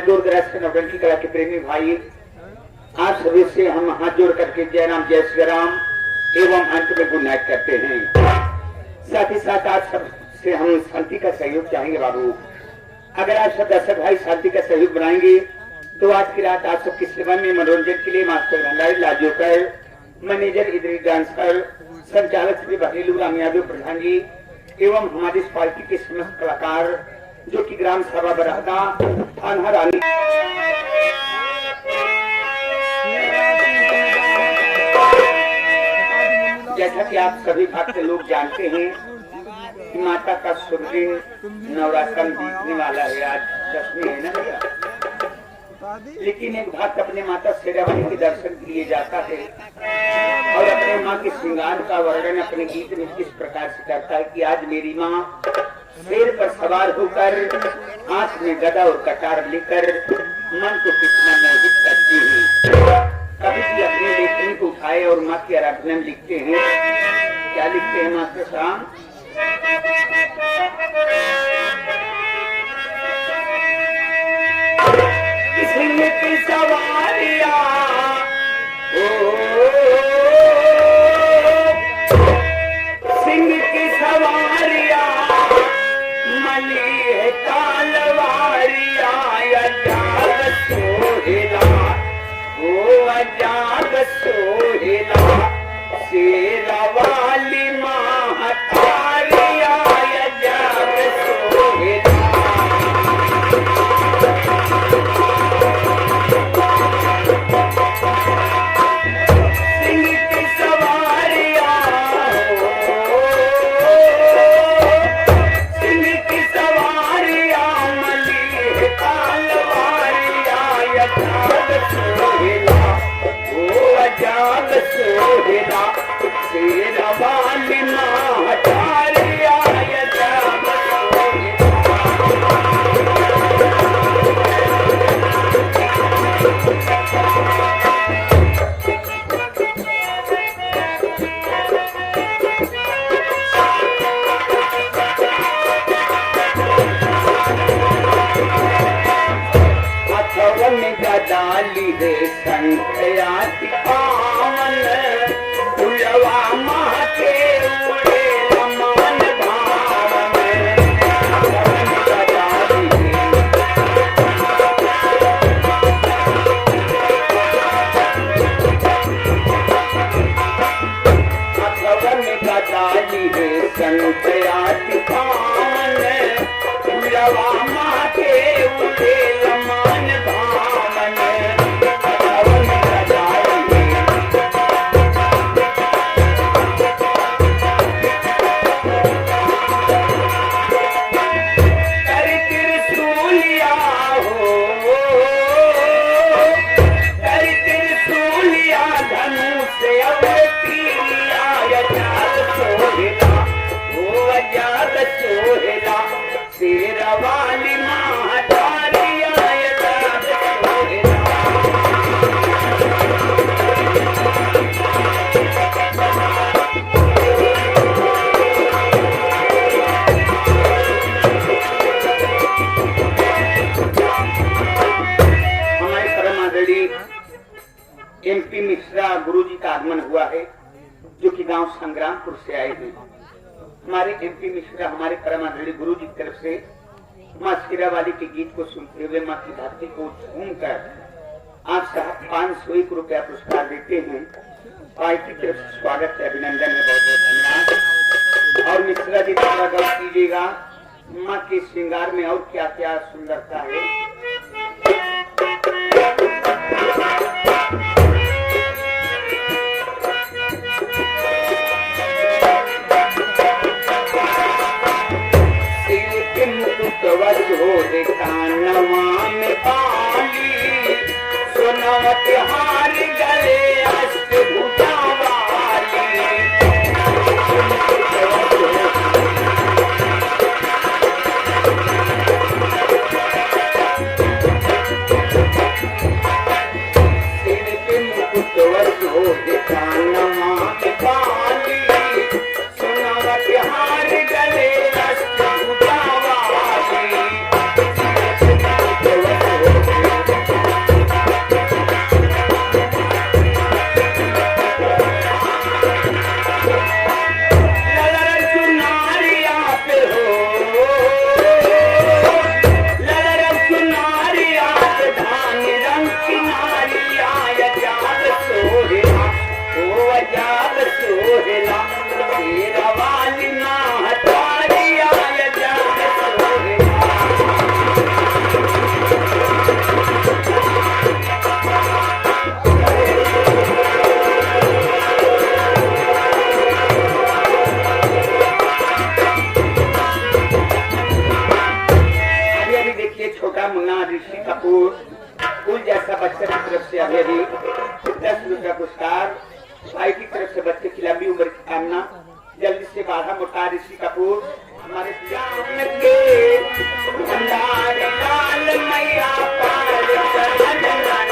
दूरदराज से नौटंकी कला के प्रेमी भाई, आप सभी से हम हाथ जोड़ करके जय राम जय श्री राम एवं अंत में गुड नाइट करते हैं। साथ ही साथ आज सब से हम शांति का सहयोग चाहेंगे बाबू। अगर आप सब दर्शक भाई शांति का सहयोग बनाएंगे तो आज की रात आप सबकी सेवा में मनोरंजन के लिए master Bhandari लाजोकर, manager Idris dancer, संचालक श्री बघेलू राम यादव प्रधान जी एवं हमारी इस पार्टी के समस्त कलाकार जो कि ग्राम सभा बरादा अनहरानी जैसा कि आप सभी भक्त लोग जानते हैं कि माता का शुभ दिन नवरात्र बीतने वाला है। आज 10वीं है ना भैया, लेकिन एक भक्त अपने माता शेरावाली के दर्शन के लिए जाता है और अपने माँ के श्रृंगार का वर्णन अपने गीत में किस प्रकार से करता है कि आज मेरी माँ शेर पर सवार होकर हाथ में गदा और कटार लेकर मन को कितना मोहित करती है। कभी भी अपने लेखनी को उठाए और माँ की आराधना में लिखते हैं। क्या लिखते हैं मास्टर साहब? सिंह की सवारिया सिंह की सवारिया मली है कालवारिया अजाग सोहेला अजाग सोहेला शेरा वाली महतारिया अजाग सोहेला। डाली है संख्याति पावन उलवा माँ के उड़े रमान भावन अथवन का डाली है संख्याति पावन उलवा माँ के उड़े रमान एमपी मिश्रा गुरुजी का आगमन हुआ है जो कि गांव संग्रामपुर से आए हैं। हमारे एमपी मिश्रा हमारे परमादरणीय गुरुजी की तरफ से माँ शेरावाली के गीत को सुनते हुए माँ की भक्ति को झूमकर आप साहब 501 रुपया पुरस्कार देते हैं। भाई की तरफ से स्वागत है, अभिनंदन है, बहुत बहुत धन्यवाद। और मिश्रा जी द्वारा गौर कीजिएगा माँ के श्रृंगार में और क्या क्या सुंदरता है। कानवा में पाली सुनवत हार गले अष्टभुजा वाली सिर पे मुकुट वश हो कानवा में पाली सुनवत हार गले अष्टभुजा वाली बच्चे की तरफ से अभी अभी 10 रुपया पुरस्कार, भाई की तरफ से बच्चे की लंबी उम्र की कामना, जल्दी से बाधा मोटा ऋषि कपूर हमारे ज्ञान के भंडार काल मैया पार चरण